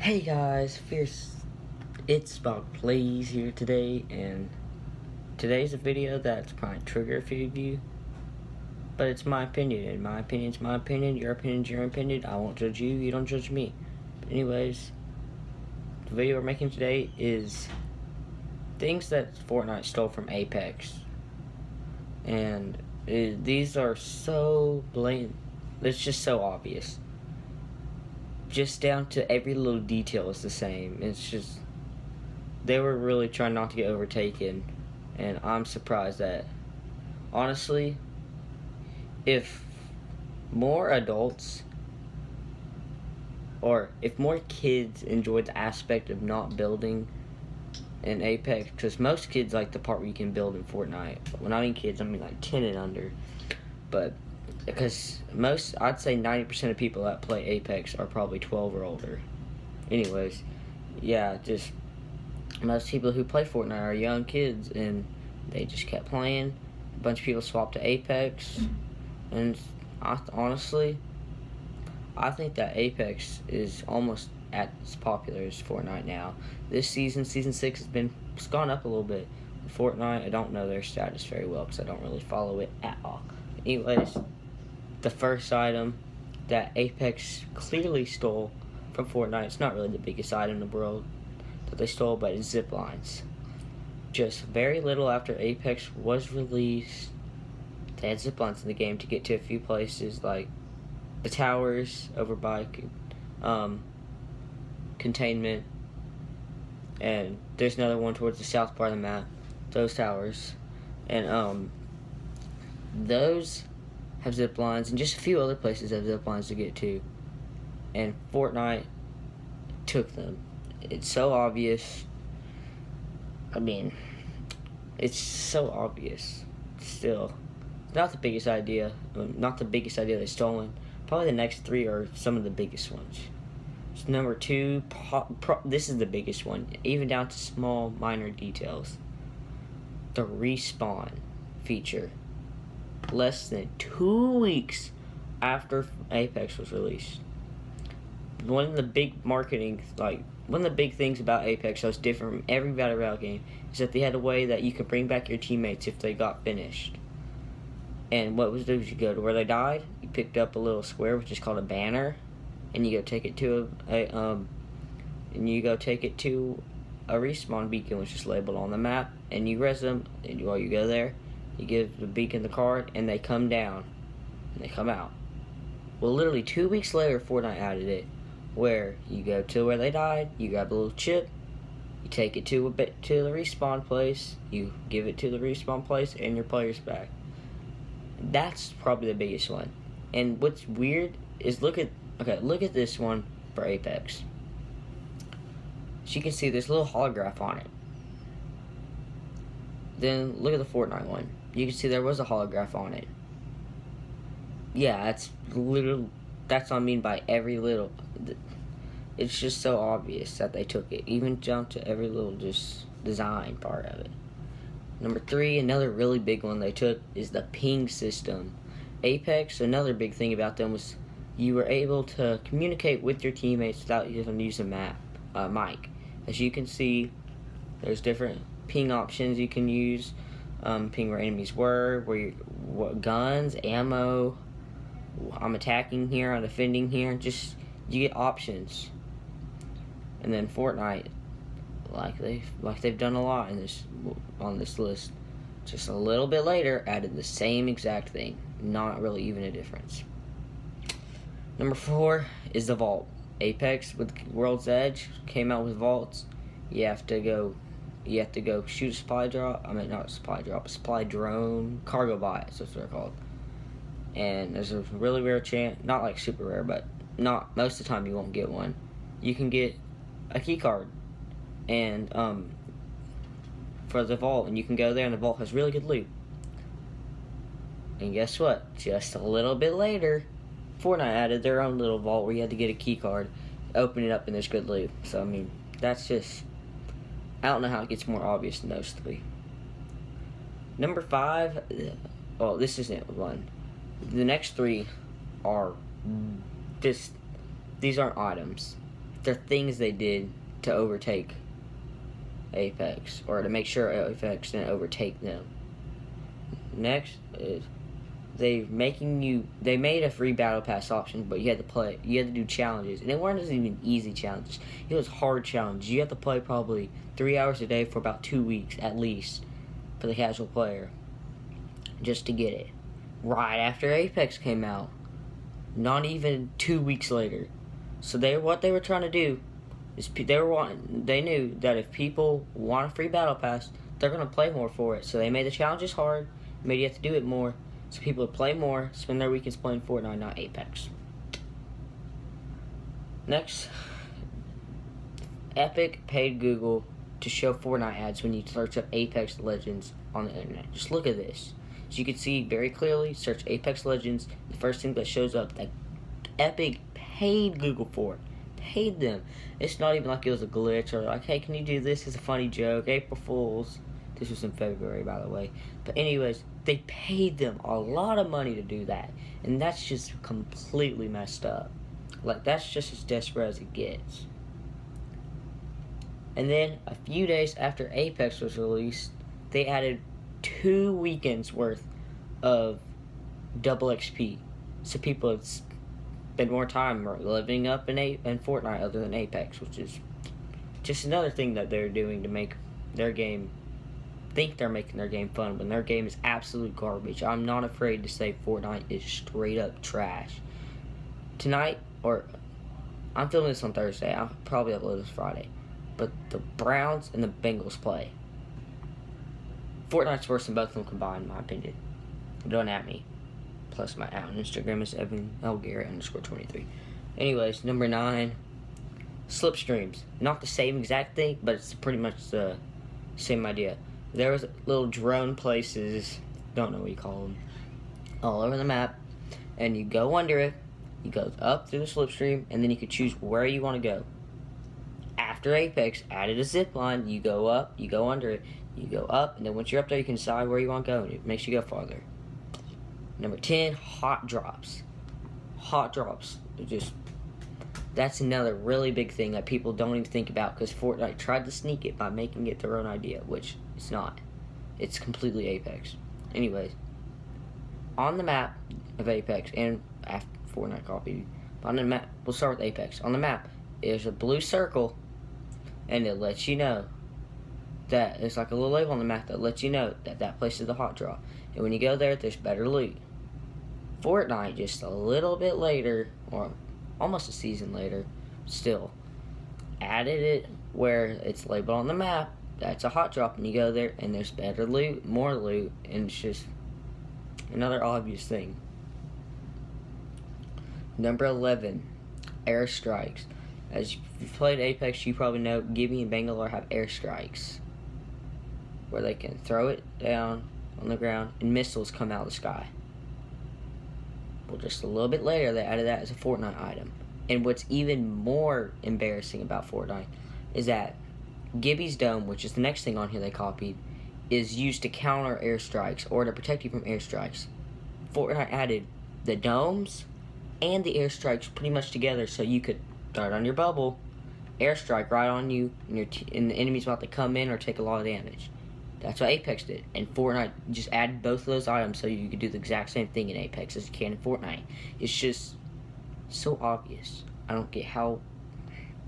Hey guys, it's about plays here today, and today's a video that's probably trigger a few of you, but it's my opinion, and my opinion's my opinion, your opinion's your opinion. I won't judge you, you don't judge me. But anyways, the video we're making today is things that Fortnite stole from Apex, and these are so blatant. It's just so obvious. Just down to every little detail is the same. It's just they were really trying not to get overtaken, and I'm surprised that, honestly, if more adults or if more kids enjoyed the aspect of not building in Apex, because most kids like the part where you can build in Fortnite. When I mean kids, I mean like 10 and under, but because I'd say 90% of people that play Apex are probably 12 or older. Anyways, yeah, just most people who play Fortnite are young kids, and they just kept playing. A bunch of people swapped to Apex, and honestly, I think that Apex is almost as popular as Fortnite now. This season, Season 6, it's gone up a little bit. Fortnite, I don't know their status very well because I don't really follow it at all. Anyways, the first item that Apex clearly stole from Fortnite, it's not really the biggest item in the world that they stole, but it's zip lines. Just very little after Apex was released, they had zip lines in the game to get to a few places like the towers over by Containment, and there's another one towards the south part of the map, those towers, and those have zip lines, and just a few other places have zip lines to get to, and Fortnite took them. It's so obvious. I mean, it's so obvious. Still, not the biggest idea. Not the biggest idea they've stolen. Probably the next three are some of the biggest ones. So number 2, this is the biggest one, even down to small, minor details. The respawn feature. Less than 2 weeks after Apex was released. One of the big things about Apex that was different from every Battle Royale game is that they had a way that you could bring back your teammates if they got finished. And what was you go to where they died, you picked up a little square which is called a banner, and you go take it to a respawn beacon which is labeled on the map, and you res them, and while you go there, you give the beacon the card, and they come down, and they come out. Well, literally 2 weeks later, Fortnite added it, where you go to where they died, you grab a little chip, you take it to the respawn place, you give it to the respawn place, and your player's back. That's probably the biggest one. And what's weird is look at this one for Apex. So you can see this little holograph on it. Then look at the Fortnite one. You can see there was a holograph on it. Yeah, that's what I mean by every little. It's just so obvious that they took it, even down to every little just design part of it. Number 3, another really big one they took is the ping system. Apex, another big thing about them was you were able to communicate with your teammates without even using mic. As you can see, there's different ping options you can use. Ping where enemies were, what guns, ammo, I'm attacking here, I'm defending here, just you get options. And then Fortnite, like they've done a lot on this list, just a little bit later added the same exact thing, not really even a difference. Number 4 is the vault. Apex with World's Edge came out with vaults. You have to go shoot a supply drop. Not a supply drop, a supply drone, cargo bots, that's what they're called. And there's a really rare chance, not like super rare, but not most of the time you won't get one. You can get a key card, and for the vault, and you can go there, and the vault has really good loot. And guess what? Just a little bit later, Fortnite added their own little vault where you had to get a key card, open it up, and there's good loot. So I mean, that's just, I don't know how it gets more obvious than those 3. Number 5, this isn't one. The next 3 are these aren't items. they're things they did to overtake Apex, or to make sure Apex didn't overtake them. Next is they made a free battle pass option, but you had to do challenges, and they weren't even easy challenges. It was hard challenges. You have to play probably 3 hours a day for about 2 weeks at least for the casual player just to get it. Right after Apex came out, not even 2 weeks later. So what they were trying to do is they knew that if people want a free battle pass, they're gonna play more for it. So they made the challenges hard, made you have to do it more. So people would play more, spend their weekends playing Fortnite, not Apex. Next, Epic paid Google to show Fortnite ads when you search up Apex Legends on the internet. Just look at this. As you can see very clearly, search Apex Legends, the first thing that shows up that Epic paid Google for it. Paid them. It's not even like it was a glitch or like, hey, can you do this as a funny joke? April Fools. This was in February, by the way. But anyways, they paid them a lot of money to do that. And that's just completely messed up. Like, that's just as desperate as it gets. And then, a few days after Apex was released, they added 2 weekends worth of double XP. So people would spend more time living up in Fortnite other than Apex, which is just another thing that they're doing to make their game think they're making their game fun when their game is absolute garbage. I'm not afraid to say Fortnite is straight up trash. Tonight, or I'm filming this on Thursday, I'll probably upload this Friday, but the Browns and the Bengals play. Fortnite's worse than both of them combined, in my opinion. Don't at me. Plus my on Instagram is EvanLGarrett_23. Anyways, number 9, slipstreams. Not the same exact thing, but it's pretty much the same idea. There was little drone places, don't know what you call them, all over the map, and you go under it, you go up through the slipstream, and then you can choose where you want to go. After Apex added a zip line, you go up, you go under it, you go up, and then once you're up there, you can decide where you want to go, and it makes you go farther. Number 10, hot drops. Hot drops, that's another really big thing that people don't even think about, because Fortnite tried to sneak it by making it their own idea, which it's not. It's completely Apex. Anyways, on the map of Apex, and after Fortnite copied, on the map, we'll start with Apex. On the map, there's a blue circle, and it lets you know that it's like a little label on the map that lets you know that that place is the hot drop. And when you go there, there's better loot. Fortnite, just a little bit later, or almost a season later, still added it where it's labeled on the map. That's a hot drop, and you go there, and there's better loot, more loot, and it's just another obvious thing. Number 11, airstrikes. As you've played Apex, you probably know Gibby and Bangalore have airstrikes, where they can throw it down on the ground, and missiles come out of the sky. Well, just a little bit later, they added that as a Fortnite item. And what's even more embarrassing about Fortnite is that Gibby's dome, which is the next thing on here they copied, is used to counter airstrikes or to protect you from airstrikes. Fortnite added the domes and the airstrikes pretty much together, so you could throw it on your bubble, airstrike right on you, and the enemy's about to come in or take a lot of damage. That's what Apex did, and Fortnite just added both of those items so you could do the exact same thing in Apex as you can in Fortnite. It's just so obvious. I don't get how.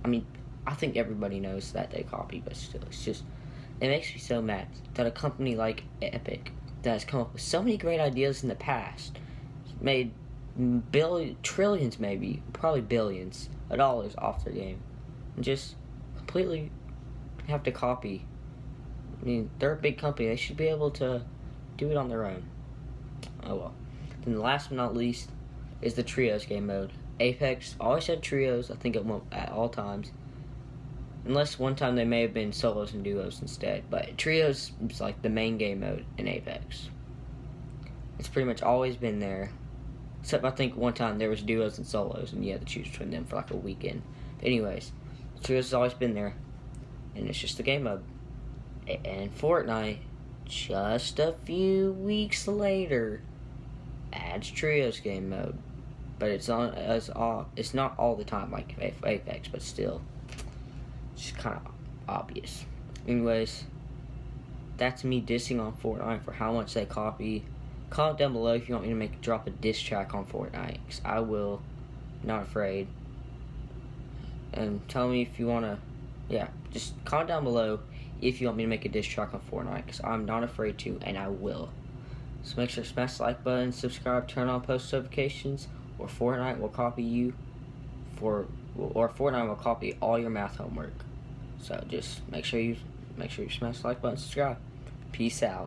I mean, I think everybody knows that they copy, but still, it makes me so mad that a company like Epic that has come up with so many great ideas in the past, made trillions, maybe, probably billions of dollars off their game, and just completely have to copy. I mean, they're a big company. They should be able to do it on their own. Oh well. Then the last but not least is the trios game mode. Apex always had trios, I think at all times. Unless one time they may have been solos and duos instead. But trios is like the main game mode in Apex. It's pretty much always been there. Except I think one time there was duos and solos and you had to choose between them for like a weekend. But anyways, trios has always been there. And it's just the game mode. And Fortnite, just a few weeks later, adds trios game mode. But it's not all the time like Apex, but still. It's kind of obvious. Anyways, that's me dissing on Fortnite for how much they copy. Comment down below if you want me to drop a diss track on Fortnite, 'cause I will. Not afraid. And tell me if you want to, yeah, just comment down below if you want me to make a diss track on Fortnite, because I'm not afraid to, and I will. So make sure to smash the like button, subscribe, turn on post notifications, or Fortnite will copy you or Fortnite will copy all your math homework. So just make sure you smash the like button, subscribe. Peace out.